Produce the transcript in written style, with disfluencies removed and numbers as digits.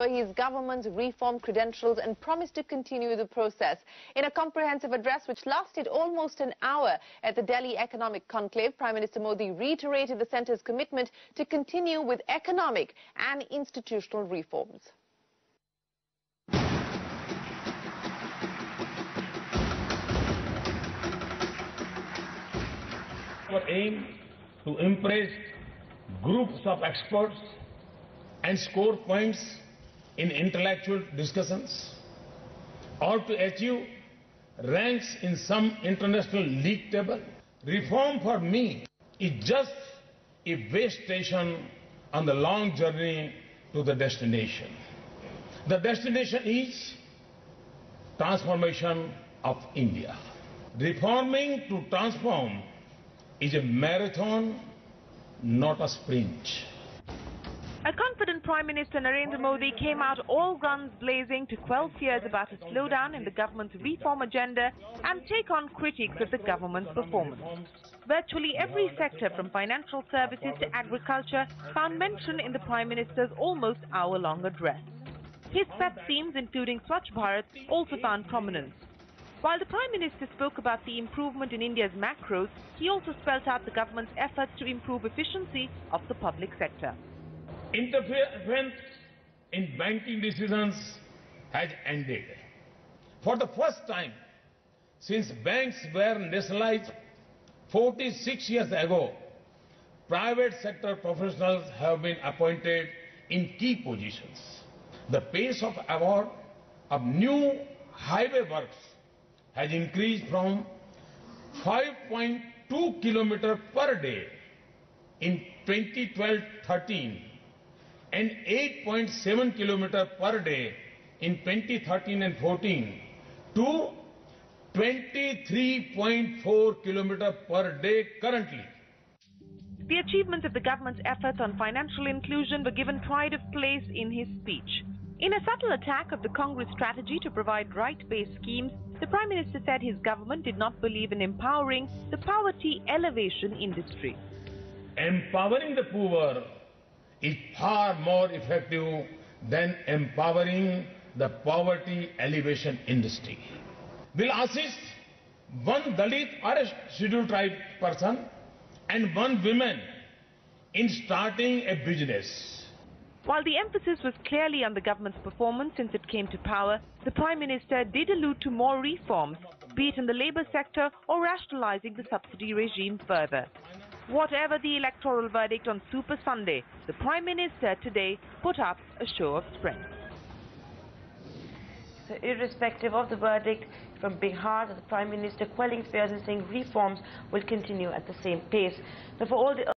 his government's reform credentials and promised to continue the process. In a comprehensive address which lasted almost an hour at the Delhi Economic Conclave, Prime Minister Modi reiterated the centre's commitment to continue with economic and institutional reforms. Our aim to impress groups of experts and score points in intellectual discussions, or to achieve ranks in some international league table. Reform for me is just a way station on the long journey to the destination. The destination is transformation of India. Reforming to transform is a marathon, not a sprint. A confident Prime Minister Narendra Modi came out all guns blazing to quell fears about a slowdown in the government's reform agenda and take on critics of the government's performance. Virtually every sector from financial services to agriculture found mention in the Prime Minister's almost hour-long address. His pet themes, including Swachh Bharat, also found prominence. While the Prime Minister spoke about the improvement in India's macros, he also spelled out the government's efforts to improve efficiency of the public sector. Interference in banking decisions has ended. For the first time since banks were nationalized 46 years ago, private sector professionals have been appointed in key positions. The pace of award of new highway works has increased from 5.2 kilometers per day in 2012-13 and 8.7 kilometers per day in 2013 and 14 to 23.4 kilometers per day currently. The achievements of the government's efforts on financial inclusion were given pride of place in his speech. In a subtle attack of the Congress strategy to provide right-based schemes, the Prime Minister said his government did not believe in empowering the poverty elevation industry. Empowering the poor is far more effective than empowering the poverty elevation industry. Will assist one Dalit or a scheduled tribe person and one woman in starting a business. While the emphasis was clearly on the government's performance since it came to power, the Prime Minister did allude to more reforms, be it in the labour sector or rationalising the subsidy regime further. Whatever the electoral verdict on Super Sunday, the Prime Minister today put up a show of strength. So irrespective of the verdict from Bihar, the Prime Minister quelling fears and saying reforms will continue at the same pace. Now, for all the